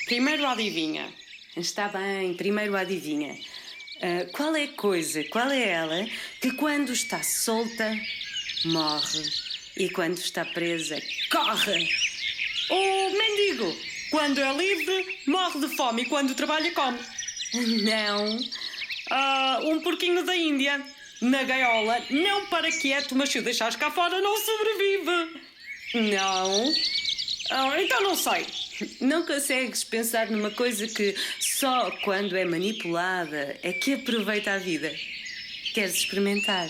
Primeiro adivinha. Está bem, primeiro adivinha. Qual é a coisa, qual é ela que quando está solta, morre e quando está presa, corre? O mendigo, quando é livre, morre de fome e quando trabalha, come. Não. Um porquinho da Índia, na gaiola, não para quieto, mas se o deixares cá fora, não sobrevive. Não. Então não sei. Não consegues pensar numa coisa que só quando é manipulada é que aproveita a vida. Queres experimentar?